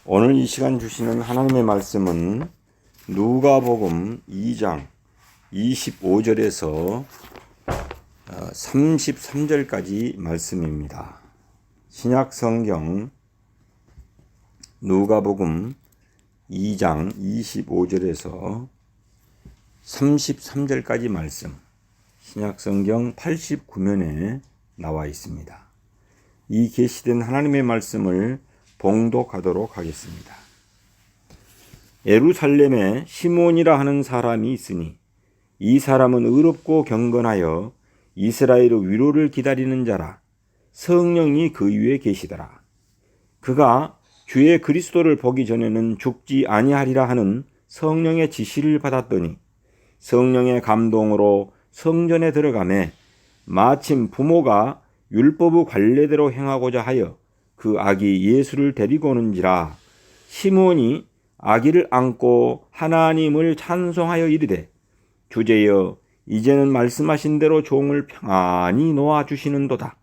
오늘 이 시간 주시는 하나님의 말씀은 누가복음 2장 25절에서 33절까지 말씀입니다. 신약성경 누가복음 2장 25절에서 33절까지 말씀, 신약성경 89면에 나와 있습니다. 이 계시된 하나님의 말씀을 봉독하도록 하겠습니다. 예루살렘에 시몬이라 하는 사람이 있으니 이 사람은 의롭고 경건하여 이스라엘의 위로를 기다리는 자라. 성령이 그 위에 계시더라. 그가 주의 그리스도를 보기 전에는 죽지 아니하리라 하는 성령의 지시를 받았더니 성령의 감동으로 성전에 들어가매 마침 부모가 율법의 관례대로 행하고자 하여 그 아기 예수를 데리고 오는지라. 시몬이 아기를 안고 하나님을 찬송하여 이르되 주제여 이제는 말씀하신 대로 종을 평안히 놓아주시는도다.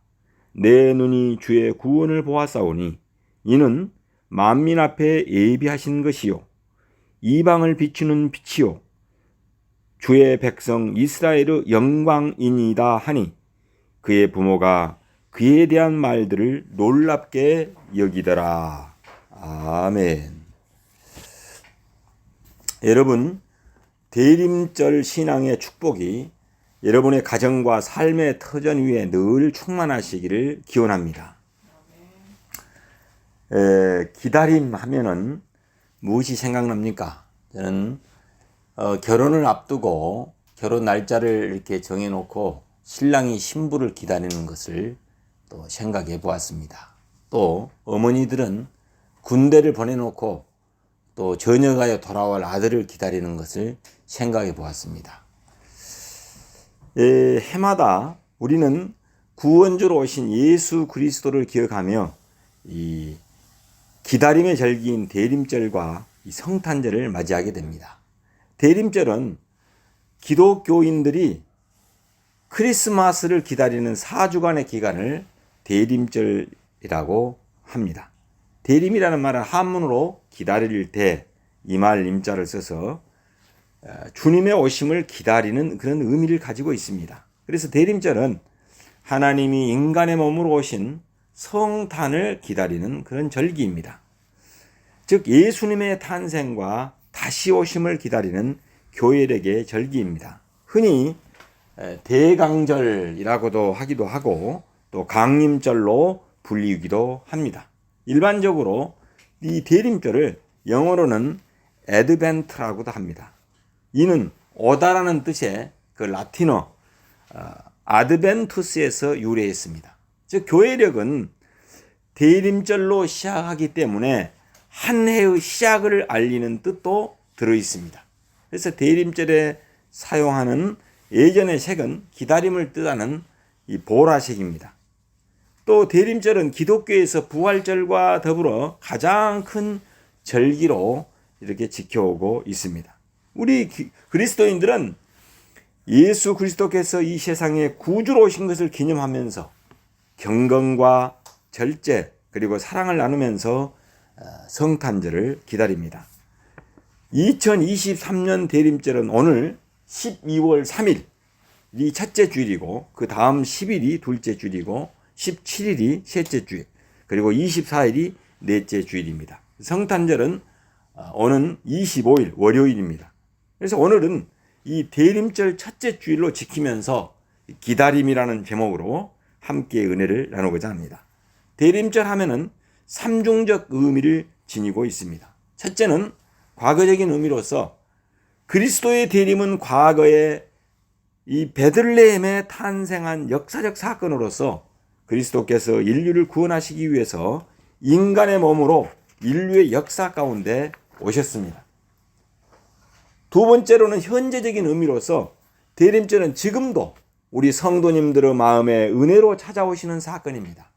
내 눈이 주의 구원을 보았사오니 이는 만민 앞에 예비하신 것이요 이방을 비추는 빛이요 주의 백성 이스라엘의 영광이니이다 하니 그의 부모가 그에 대한 말들을 놀랍게 여기더라. 아멘. 여러분, 대림절 신앙의 축복이 여러분의 가정과 삶의 터전 위에 늘 충만하시기를 기원합니다. 기다림 하면은 무엇이 생각납니까? 저는 결혼을 앞두고 결혼 날짜를 이렇게 정해놓고 신랑이 신부를 기다리는 것을 또 생각해 보았습니다. 또 어머니들은 군대를 보내놓고 또 전역하여 돌아올 아들을 기다리는 것을 생각해 보았습니다. 해마다 우리는 구원주로 오신 예수 그리스도를 기억하며 이 기다림의 절기인 대림절과 이 성탄절을 맞이하게 됩니다. 대림절은 기독교인들이 크리스마스를 기다리는 4주간의 기간을 대림절이라고 합니다. 대림이라는 말은 한문으로 기다릴 때 이 말 임자를 써서 주님의 오심을 기다리는 그런 의미를 가지고 있습니다. 그래서 대림절은 하나님이 인간의 몸으로 오신 성탄을 기다리는 그런 절기입니다. 즉 예수님의 탄생과 다시 오심을 기다리는 교회력의 절기입니다. 흔히 대강절이라고도 하기도 하고 또 강림절로 불리기도 합니다. 일반적으로 이 대림절을 영어로는 애드벤트라고도 합니다. 이는 오다라는 뜻의 그 라틴어 아드벤투스에서 유래했습니다. 즉 교회력은 대림절로 시작하기 때문에 한 해의 시작을 알리는 뜻도 들어 있습니다. 그래서 대림절에 사용하는 예전의 색은 기다림을 뜻하는 이 보라색입니다. 또 대림절은 기독교에서 부활절과 더불어 가장 큰 절기로 이렇게 지켜오고 있습니다. 우리 그리스도인들은 예수 그리스도께서 이 세상에 구주로 오신 것을 기념하면서 경건과 절제 그리고 사랑을 나누면서 성탄절을 기다립니다. 2023년 대림절은 오늘 12월 3일이 첫째 주일이고 그 다음 10일이 둘째 주일이고 17일이 셋째 주일 그리고 24일이 넷째 주일입니다. 성탄절은 오는 25일 월요일입니다. 그래서 오늘은 이 대림절 첫째 주일로 지키면서 기다림이라는 제목으로 함께 은혜를 나누고자 합니다. 대림절 하면은 삼중적 의미를 지니고 있습니다. 첫째는 과거적인 의미로서 그리스도의 대림은 과거에 이 베들레헴에 탄생한 역사적 사건으로서 그리스도께서 인류를 구원하시기 위해서 인간의 몸으로 인류의 역사 가운데 오셨습니다. 두 번째로는 현재적인 의미로서 대림절은 지금도 우리 성도님들의 마음에 은혜로 찾아오시는 사건입니다.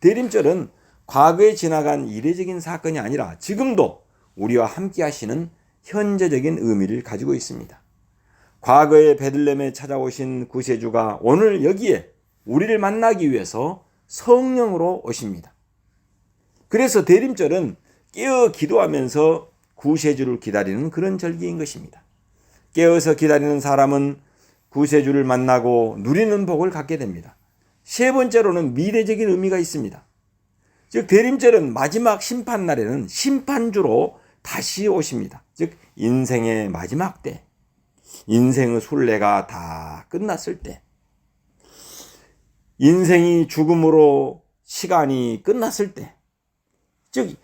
대림절은 과거에 지나간 이례적인 사건이 아니라 지금도 우리와 함께 하시는 현재적인 의미를 가지고 있습니다. 과거에 베들레헴에 찾아오신 구세주가 오늘 여기에 우리를 만나기 위해서 성령으로 오십니다. 그래서 대림절은 깨어 기도하면서 구세주를 기다리는 그런 절기인 것입니다. 깨어서 기다리는 사람은 구세주를 만나고 누리는 복을 갖게 됩니다. 세 번째로는 미래적인 의미가 있습니다. 즉 대림절은 마지막 심판날에는 심판주로 다시 오십니다. 즉 인생의 마지막 때, 인생의 순례가 다 끝났을 때, 인생이 죽음으로 시간이 끝났을 때, 즉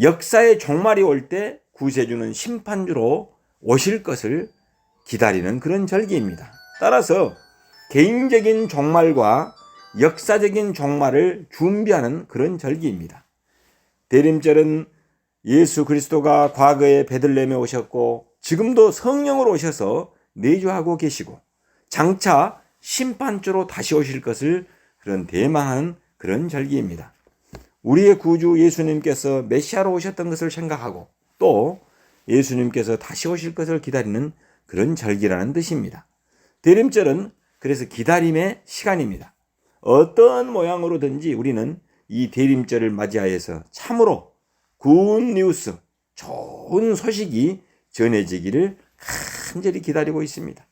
역사의 종말이 올 때 구세주는 심판주로 오실 것을 기다리는 그런 절기입니다. 따라서 개인적인 종말과 역사적인 종말을 준비하는 그런 절기입니다. 대림절은 예수 그리스도가 과거에 베들레헴에 오셨고 지금도 성령으로 오셔서 내주하고 계시고 장차 심판주로 다시 오실 것을 그런 대망하는 그런 절기입니다. 우리의 구주 예수님께서 메시아로 오셨던 것을 생각하고 또 예수님께서 다시 오실 것을 기다리는 그런 절기라는 뜻입니다. 대림절은 그래서 기다림의 시간입니다. 어떤 모양으로든지 우리는 이 대림절을 맞이하여서 참으로 굿 뉴스, 좋은 소식이 전해지기를 간절히 기다리고 있습니다.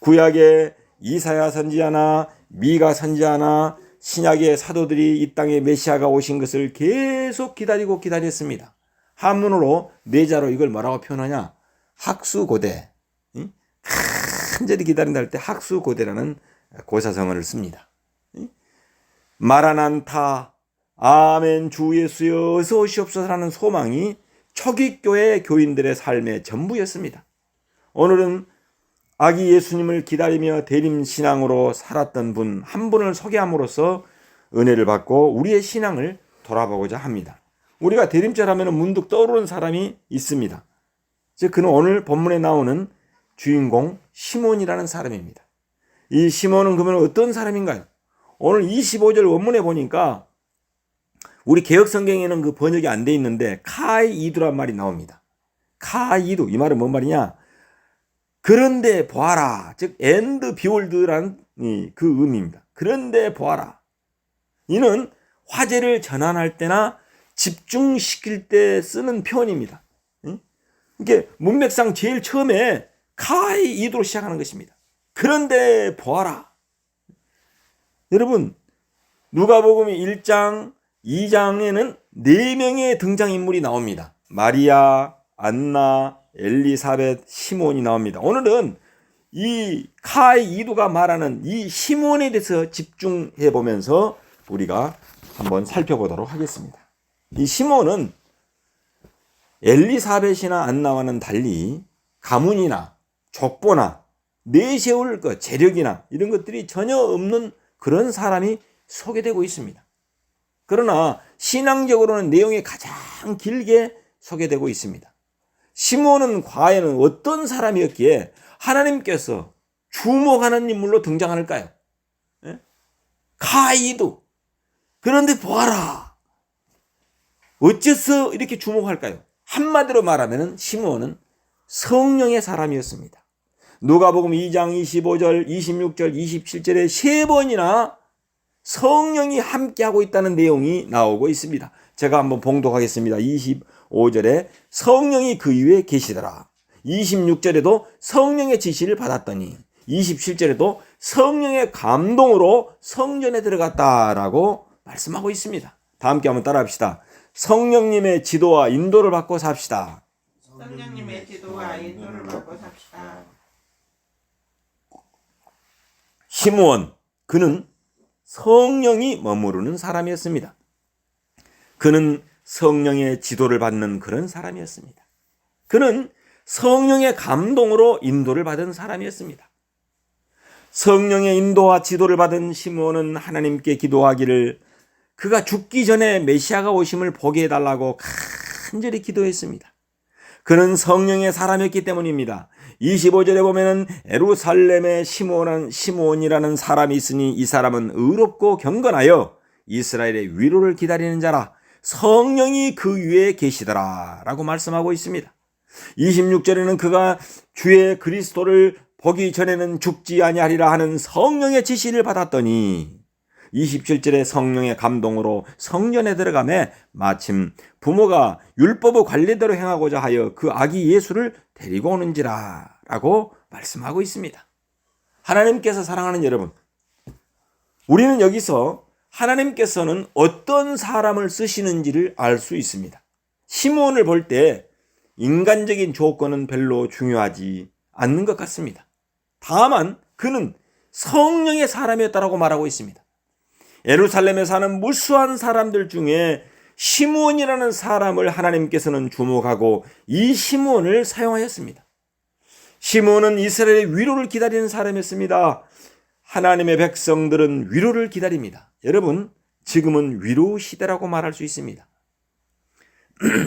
구약의 이사야 선지자나 미가 선지자나 신약의 사도들이 이 땅에 메시아가 오신 것을 계속 기다렸습니다. 한문으로 내자로 이걸 뭐라고 표현하냐? 학수고대. 간절히 기다린다 할 때 학수고대라는 고사성어를 씁니다. 마라난타, 아멘 주 예수여 어서 오시옵소서라는 소망이 초기교회 교인들의 삶의 전부였습니다. 오늘은 아기 예수님을 기다리며 대림신앙으로 살았던 분 한 분을 소개함으로써 은혜를 받고 우리의 신앙을 돌아보고자 합니다. 우리가 대림절 하면 문득 떠오르는 사람이 있습니다. 즉 그는 오늘 본문에 나오는 주인공 시몬이라는 사람입니다. 이 시몬은 그러면 어떤 사람인가요? 오늘 25절 원문에 보니까 우리 개혁성경에는 그 번역이 안 돼 있는데 카이이두란 말이 나옵니다. 카이이두, 이 말은 뭔 말이냐? 그런데 보아라, 즉 and behold라는 그 의미입니다. 그런데 보아라. 이는 화제를 전환할 때나 집중시킬 때 쓰는 표현입니다. 이게 문맥상 제일 처음에 카이이두로 시작하는 것입니다. 그런데 보아라. 여러분, 누가복음 1장, 2장에는 4명의 등장인물이 나옵니다. 마리아, 안나, 엘리사벳, 시몬이 나옵니다. 오늘은 이 카이이두가 말하는 이 시몬에 대해서 집중해 보면서 우리가 한번 살펴보도록 하겠습니다. 이 시몬은 엘리사벳이나 안나와는 달리 가문이나 족보나 내세울 것, 재력이나 이런 것들이 전혀 없는 그런 사람이 소개되고 있습니다. 그러나 신앙적으로는 내용이 가장 길게 소개되고 있습니다. 시몬은 과연 어떤 사람이었기에 하나님께서 주목하는 인물로 등장할까요? 카이이두. 그런데 보아라. 어째서 이렇게 주목할까요? 한마디로 말하면 시몬은 성령의 사람이었습니다. 누가복음 2장 25절, 26절, 27절에 3번이나 성령이 함께하고 있다는 내용이 나오고 있습니다. 제가 한번 봉독하겠습니다. 25절에 성령이 그 위에 계시더라. 26절에도 성령의 지시를 받았더니 27절에도 성령의 감동으로 성전에 들어갔다라고 말씀하고 있습니다. 다 함께 한번 따라합시다. 성령님의 지도와 인도를 받고 삽시다. 성령님의 지도와 인도를 받고 삽시다. 시므온, 그는 성령이 머무르는 사람이었습니다. 그는 성령의 지도를 받는 그런 사람이었습니다. 그는 성령의 감동으로 인도를 받은 사람이었습니다. 성령의 인도와 지도를 받은 시므온은 하나님께 기도하기를 그가 죽기 전에 메시아가 오심을 보게 해달라고 간절히 기도했습니다. 그는 성령의 사람이었기 때문입니다. 25절에 보면은 예루살렘에 시므온이라는 사람이 있으니 이 사람은 의롭고 경건하여 이스라엘의 위로를 기다리는 자라 성령이 그 위에 계시더라 라고 말씀하고 있습니다. 26절에는 그가 주의 그리스도를 보기 전에는 죽지 아니하리라 하는 성령의 지시를 받았더니 27절에 성령의 감동으로 성전에 들어가매 마침 부모가 율법의 관례대로 행하고자 하여 그 아기 예수를 데리고 오는지라 라고 말씀하고 있습니다. 하나님께서 사랑하는 여러분, 우리는 여기서 하나님께서는 어떤 사람을 쓰시는지를 알 수 있습니다. 시므온을 볼 때 인간적인 조건은 별로 중요하지 않는 것 같습니다. 다만 그는 성령의 사람이었다라고 말하고 있습니다. 예루살렘에 사는 무수한 사람들 중에 시므온이라는 사람을 하나님께서는 주목하고 이 시므온을 사용하였습니다. 시므온은 이스라엘의 위로를 기다리는 사람이었습니다. 하나님의 백성들은 위로를 기다립니다. 여러분, 지금은 위로 시대라고 말할 수 있습니다.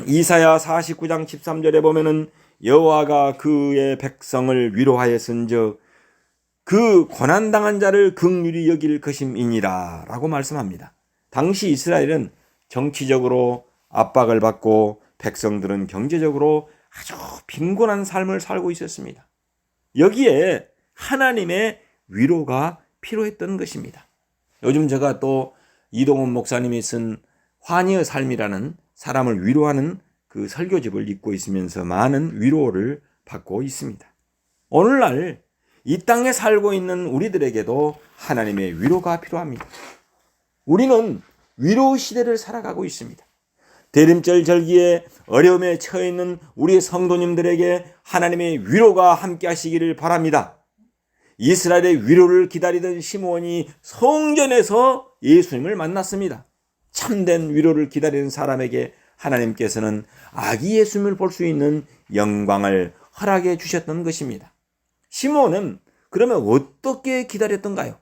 이사야 49장 13절에 보면은 여호와가 그의 백성을 위로하였은즉 그 고난당한 자를 긍휼히 여길 것임이니라 라고 말씀합니다. 당시 이스라엘은 정치적으로 압박을 받고 백성들은 경제적으로 아주 빈곤한 삶을 살고 있었습니다. 여기에 하나님의 위로가 필요했던 것입니다. 요즘 제가 또 이동훈 목사님이 쓴 환희의 삶이라는 사람을 위로하는 그 설교집을 읽고 있으면서 많은 위로를 받고 있습니다. 오늘날 이 땅에 살고 있는 우리들에게도 하나님의 위로가 필요합니다. 우리는 위로 시대를 살아가고 있습니다. 대림절 절기에 어려움에 처해 있는 우리 성도님들에게 하나님의 위로가 함께 하시기를 바랍니다. 이스라엘의 위로를 기다리던 시므온이 성전에서 예수님을 만났습니다. 참된 위로를 기다리는 사람에게 하나님께서는 아기 예수님을 볼 수 있는 영광을 허락해 주셨던 것입니다. 시므온은 그러면 어떻게 기다렸던가요?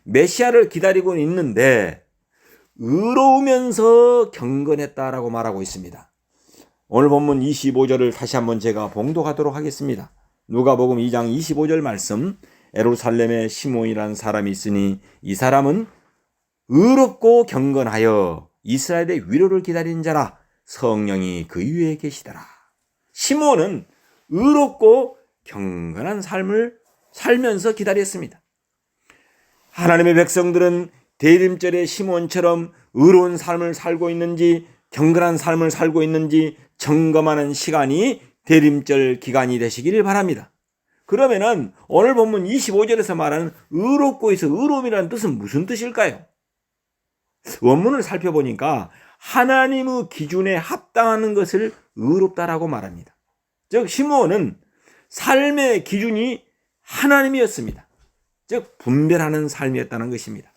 메시아를 기다리고 있는데 의로우면서 경건했다라고 말하고 있습니다. 오늘 본문 25절을 다시 한번 제가 봉독하도록 하겠습니다. 누가복음 2장 25절 말씀, 예루살렘에 시므온이라는 사람이 있으니 이 사람은 의롭고 경건하여 이스라엘의 위로를 기다리는 자라, 성령이 그 위에 계시더라. 시므온은 의롭고 경건한 삶을 살면서 기다렸습니다. 하나님의 백성들은 대림절의 시므온처럼 의로운 삶을 살고 있는지 경건한 삶을 살고 있는지 점검하는 시간이 대림절 기간이 되시기를 바랍니다. 그러면은 오늘 본문 25절에서 말하는 의롭고에서 의로움이라는 뜻은 무슨 뜻일까요? 원문을 살펴보니까 하나님의 기준에 합당하는 것을 의롭다라고 말합니다. 즉 시므온은 삶의 기준이 하나님이었습니다. 즉 분별하는 삶이었다는 것입니다.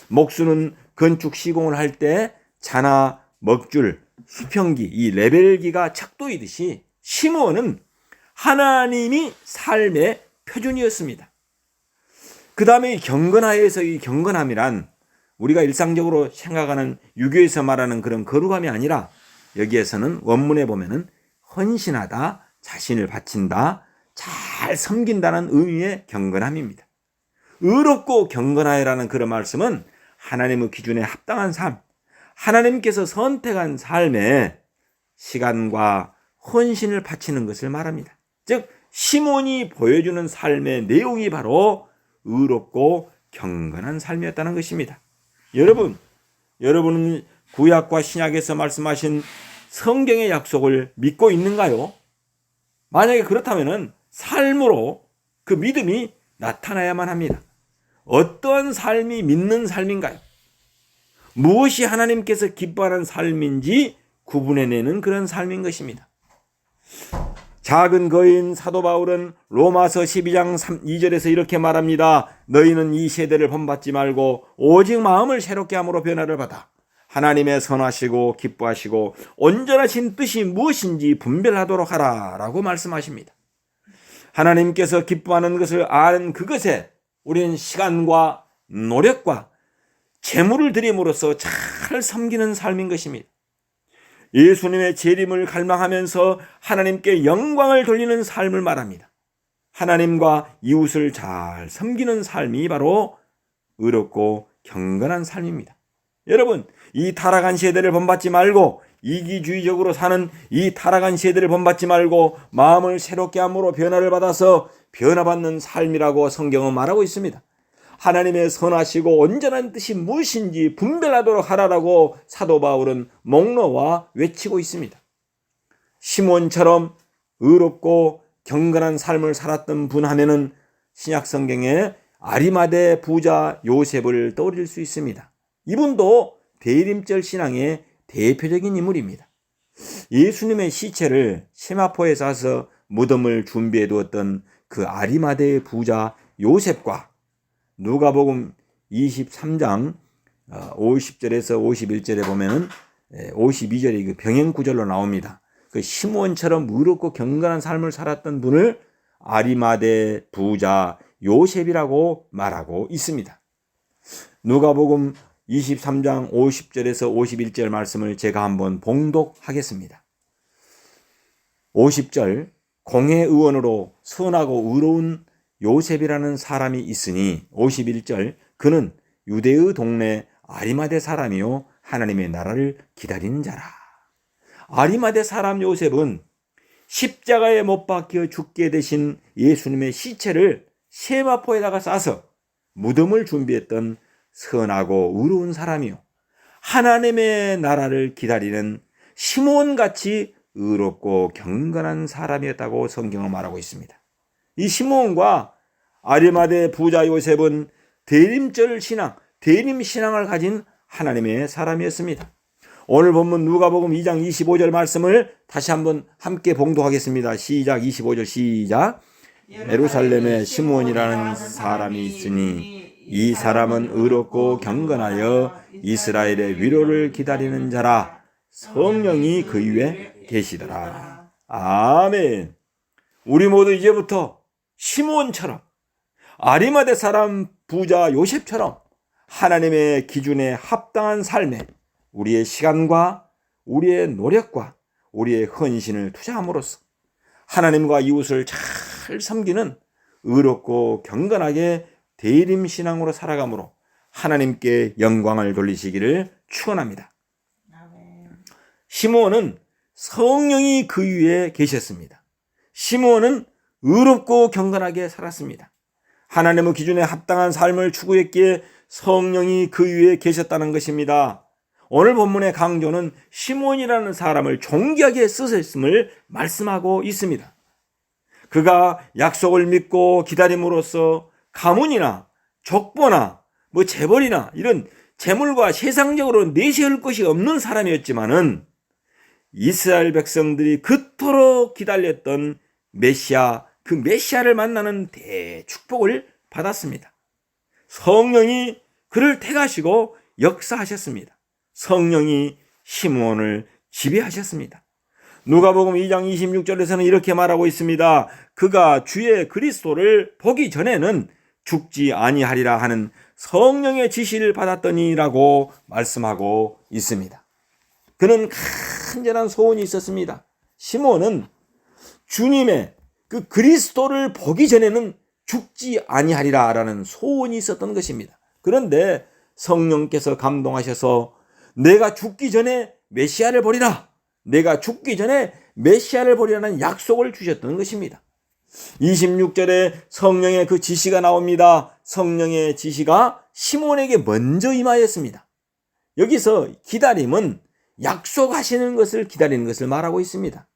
목수는 건축 시공을 할 때 자나 먹줄, 수평기, 이 레벨기가 척도이듯이 시므온은 하나님이 삶의 표준이었습니다. 그 다음에 경건하에서 이 경건함이란 우리가 일상적으로 생각하는 유교에서 말하는 그런 거룩함이 아니라 여기에서는 원문에 보면은 헌신하다, 자신을 바친다, 잘 섬긴다는 의미의 경건함입니다. 의롭고 경건하여라는 그런 말씀은 하나님의 기준에 합당한 삶, 하나님께서 선택한 삶에 시간과 헌신을 바치는 것을 말합니다. 즉 시몬이 보여주는 삶의 내용이 바로 의롭고 경건한 삶이었다는 것입니다. 여러분은 구약과 신약에서 말씀하신 성경의 약속을 믿고 있는가요? 만약에 그렇다면 삶으로 그 믿음이 나타나야만 합니다. 어떤 삶이 믿는 삶인가요? 무엇이 하나님께서 기뻐하는 삶인지 구분해내는 그런 삶인 것입니다. 작은 거인 사도 바울은 로마서 12장 2절에서 이렇게 말합니다. 너희는 이 세대를 본받지 말고 오직 마음을 새롭게 함으로 변화를 받아 하나님의 선하시고 기뻐하시고 온전하신 뜻이 무엇인지 분별하도록 하라 라고 말씀하십니다. 하나님께서 기뻐하는 것을 아는 그것에 우리는 시간과 노력과 재물을 드림으로써 잘 섬기는 삶인 것입니다. 예수님의 재림을 갈망하면서 하나님께 영광을 돌리는 삶을 말합니다. 하나님과 이웃을 잘 섬기는 삶이 바로 의롭고 경건한 삶입니다. 여러분, 이 타락한 세대를 본받지 말고 이기주의적으로 사는 이 타락한 세대를 본받지 말고 마음을 새롭게 함으로 변화를 받아서 변화받는 삶이라고 성경은 말하고 있습니다. 하나님의 선하시고 온전한 뜻이 무엇인지 분별하도록 하라라고 사도 바울은 목놓아 외치고 있습니다. 시몬처럼 의롭고 경건한 삶을 살았던 분 하면은 신약 성경에 아리마대 부자 요셉을 떠올릴 수 있습니다. 이분도 대림절 신앙의 대표적인 인물입니다. 예수님의 시체를 세마포에 싸서 무덤을 준비해 두었던 그 아리마대 부자 요셉과 누가복음 23장 50절에서 51절에 보면은 52절이 그 병행 구절로 나옵니다. 그 시몬처럼 의롭고 경건한 삶을 살았던 분을 아리마대 부자 요셉이라고 말하고 있습니다. 누가복음 23장 50절에서 51절 말씀을 제가 한번 봉독하겠습니다. 50절, 공회 의원으로 선하고 의로운 요셉이라는 사람이 있으니, 51절, 그는 유대의 동네 아리마대 사람이요 하나님의 나라를 기다리는 자라. 아리마대 사람 요셉은 십자가에 못 박혀 죽게 되신 예수님의 시체를 세마포에다가 싸서 무덤을 준비했던 선하고 의로운 사람이요 하나님의 나라를 기다리는 시몬같이 의롭고 경건한 사람이었다고 성경은 말하고 있습니다. 이 시몬과 아리마대 부자 요셉은 대림절 신앙, 대림 신앙을 가진 하나님의 사람이었습니다. 오늘 본문 누가복음 2장 25절 말씀을 다시 한번 함께 봉독하겠습니다. 시작. 25절 시작. 예루살렘에 시몬이라는 사람이 있으니 이 사람은 의롭고 경건하여 이스라엘의 위로를 기다리는 자라. 성령이 그 위에 계시더라. 아멘. 우리 모두 이제부터 시몬처럼 아리마대 사람 부자 요셉처럼 하나님의 기준에 합당한 삶에 우리의 시간과 우리의 노력과 우리의 헌신을 투자함으로써 하나님과 이웃을 잘 섬기는 의롭고 경건하게 대림신앙으로 살아감으로 하나님께 영광을 돌리시기를 축원합니다. 시몬은 성령이 그 위에 계셨습니다. 시몬은 의롭고 경건하게 살았습니다. 하나님의 기준에 합당한 삶을 추구했기에 성령이 그 위에 계셨다는 것입니다. 오늘 본문의 강조는 시몬이라는 사람을 존귀하게 쓰셨음을 말씀하고 있습니다. 그가 약속을 믿고 기다림으로써 가문이나 족보나 재벌이나 이런 재물과 세상적으로 내세울 것이 없는 사람이었지만은 이스라엘 백성들이 그토록 기다렸던 메시아, 그 메시아를 만나는 대축복을 받았습니다. 성령이 그를 택하시고 역사하셨습니다. 성령이 시몬을 지배하셨습니다. 누가복음 2장 26절에서는 이렇게 말하고 있습니다. 그가 주의 그리스도를 보기 전에는 죽지 아니하리라 하는 성령의 지시를 받았더니라고 말씀하고 있습니다. 그는 간절한 소원이 있었습니다. 시몬은 주님의 그 그리스도를 보기 전에는 죽지 아니하리라 라는 소원이 있었던 것입니다. 그런데 성령께서 감동하셔서 내가 죽기 전에 메시아를 보리라, 내가 죽기 전에 메시아를 보리라는 약속을 주셨던 것입니다. 26절에 성령의 그 지시가 나옵니다. 성령의 지시가 시몬에게 먼저 임하였습니다. 여기서 기다림은 약속하시는 것을 기다리는 것을 말하고 있습니다.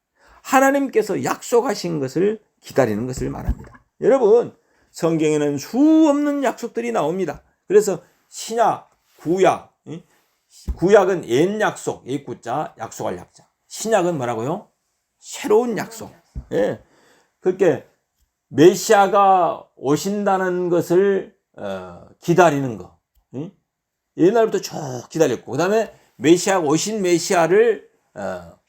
하나님께서 약속하신 것을 기다리는 것을 말합니다. 여러분, 성경에는 수없는 약속들이 나옵니다. 그래서 신약, 구약, 구약은 옛 약속, 옛 구자, 약속할 약자. 신약은 뭐라고요? 새로운 약속. 예. 그렇게 메시아가 오신다는 것을 기다리는 거. 옛날부터 쭉 기다렸고, 그 다음에 메시아가 오신 메시아를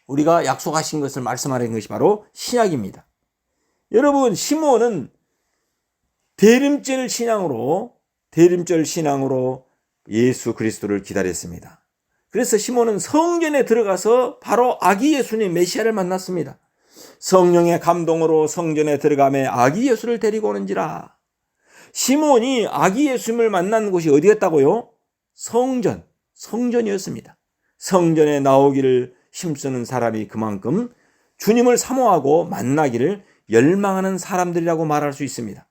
우리가 약속하신 것을 말씀하는 것이 바로 신약입니다. 여러분, 시몬은 대림절 신앙으로 예수 그리스도를 기다렸습니다. 그래서 시몬은 성전에 들어가서 바로 아기 예수님 메시아를 만났습니다. 성령의 감동으로 성전에 들어가며 아기 예수를 데리고 오는지라. 시몬이 아기 예수님을 만난 곳이 어디였다고요? 성전이었습니다. 성전에 나오기를 힘쓰는 사람이 그만큼 주님을 사모하고 만나기를 열망하는 사람들이라고 말할 수 있습니다.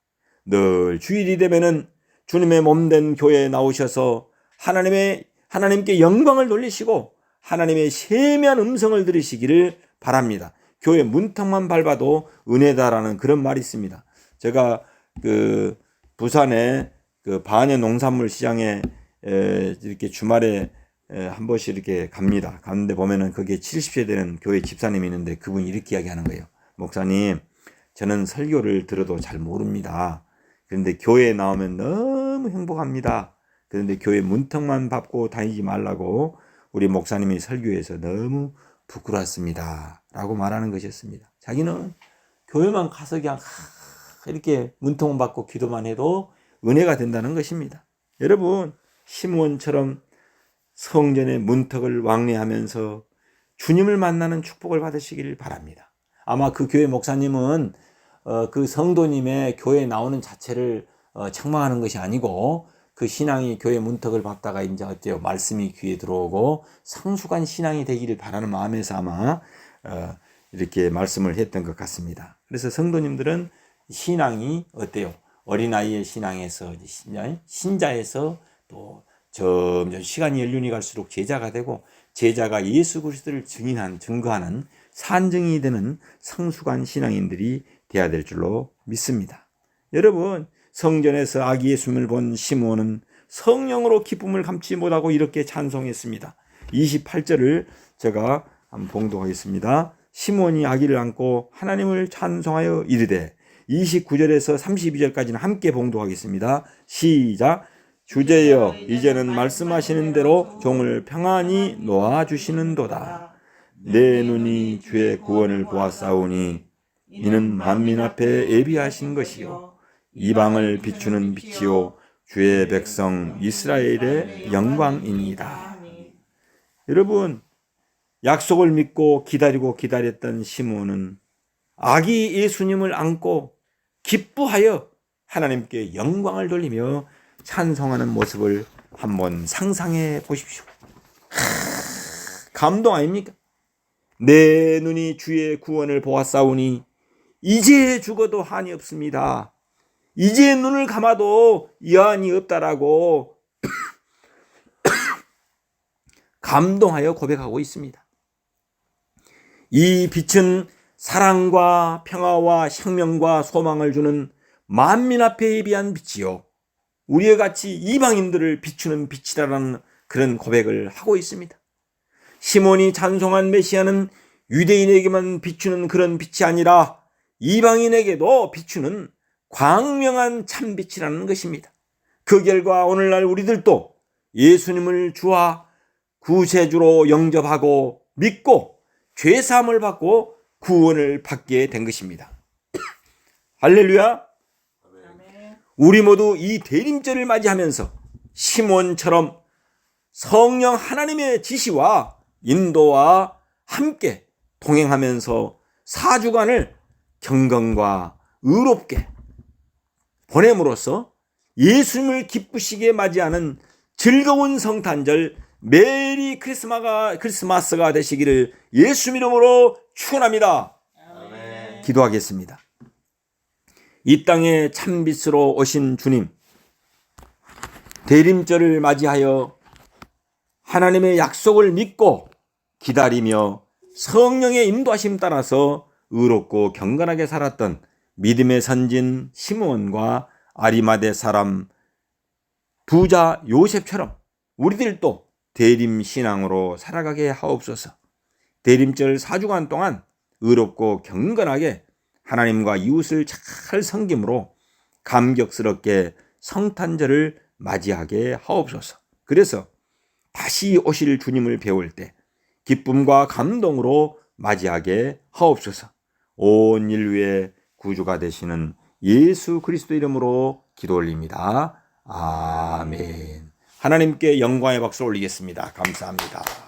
늘 주일이 되면은 주님의 몸된 교회에 나오셔서 하나님께 영광을 돌리시고 하나님의 세미한 음성을 들으시기를 바랍니다. 교회 문턱만 밟아도 은혜다라는 그런 말이 있습니다. 제가 그 부산의 그 반야 농산물 시장에 이렇게 주말에 한 번씩 이렇게 갑니다. 가는데 보면은 거기에 70세 되는 교회 집사님이 있는데 그분이 이렇게 이야기하는 거예요. 목사님, 저는 설교를 들어도 잘 모릅니다. 그런데 교회에 나오면 너무 행복합니다. 그런데 교회 문턱만 밟고 다니지 말라고 우리 목사님이 설교해서 너무 부끄럽습니다. 라고 말하는 것이었습니다. 자기는 교회만 가서 그냥 이렇게 문턱만 밟고 기도만 해도 은혜가 된다는 것입니다. 여러분, 시므온처럼 성전의 문턱을 왕래하면서 주님을 만나는 축복을 받으시길 바랍니다. 아마 그 교회 목사님은 그 성도님의 교회에 나오는 자체를 책망하는 것이 아니고 그 신앙이 교회 문턱을 밟다가 이제 어때요? 말씀이 귀에 들어오고 성숙한 신앙이 되기를 바라는 마음에서 아마 이렇게 말씀을 했던 것 같습니다. 그래서 성도님들은 신앙이 어때요? 어린아이의 신앙에서 신자에서 또 점점 시간이 연륜이 갈수록 제자가 되고 제자가 예수 그리스도를 증거하는 산증이 되는 성숙한 신앙인들이 되어야 될 줄로 믿습니다. 여러분, 성전에서 아기 예수님을 본 시므온은 성령으로 기쁨을 감지 못하고 이렇게 찬송했습니다. 28절을 제가 한번 봉독하겠습니다. 시므온이 아기를 안고 하나님을 찬송하여 이르되 29절에서 32절까지는 함께 봉독하겠습니다. 시작. 주제여, 이제는 말씀하시는 대로 종을 평안히 놓아주시는도다. 내 눈이 주의 구원을 보았사오니 이는 만민 앞에 예비하신 것이요 이방을 비추는 빛이요 주의 백성 이스라엘의 영광이니이다. 여러분, 약속을 믿고 기다렸던 시므온은 아기 예수님을 안고 기뻐하여 하나님께 영광을 돌리며 찬송하는 모습을 한번 상상해 보십시오. 감동 아닙니까? 내 눈이 주의 구원을 보았사오니 이제 죽어도 한이 없습니다. 이제 눈을 감아도 여한이 없다라고 감동하여 고백하고 있습니다. 이 빛은 사랑과 평화와 생명과 소망을 주는 만민 앞에 예비한 빛이요 우리와 같이 이방인들을 비추는 빛이라는 그런 고백을 하고 있습니다. 시몬이 찬송한 메시아는 유대인에게만 비추는 그런 빛이 아니라 이방인에게도 비추는 광명한 참빛이라는 것입니다. 그 결과 오늘날 우리들도 예수님을 주와 구세주로 영접하고 믿고 죄사함을 받고 구원을 받게 된 것입니다. 할렐루야. 우리 모두 이 대림절을 맞이하면서 시몬처럼 성령 하나님의 지시와 인도와 함께 동행하면서 4주간을 경건과 의롭게 보냄으로써 예수님을 기쁘시게 맞이하는 즐거운 성탄절 메리 크리스마스가 되시기를 예수 이름으로 축원합니다. 아멘. 기도하겠습니다. 이 땅에 참빛으로 오신 주님, 대림절을 맞이하여 하나님의 약속을 믿고 기다리며 성령의 인도하심 따라서 의롭고 경건하게 살았던 믿음의 선진 시므온과 아리마대 사람 부자 요셉처럼 우리들도 대림 신앙으로 살아가게 하옵소서. 대림절 4주간 동안 의롭고 경건하게 하나님과 이웃을 잘 섬김으로 감격스럽게 성탄절을 맞이하게 하옵소서. 그래서 다시 오실 주님을 배울 때 기쁨과 감동으로 맞이하게 하옵소서. 온 인류의 구주가 되시는 예수 그리스도 이름으로 기도 올립니다. 아멘. 하나님께 영광의 박수를 올리겠습니다. 감사합니다.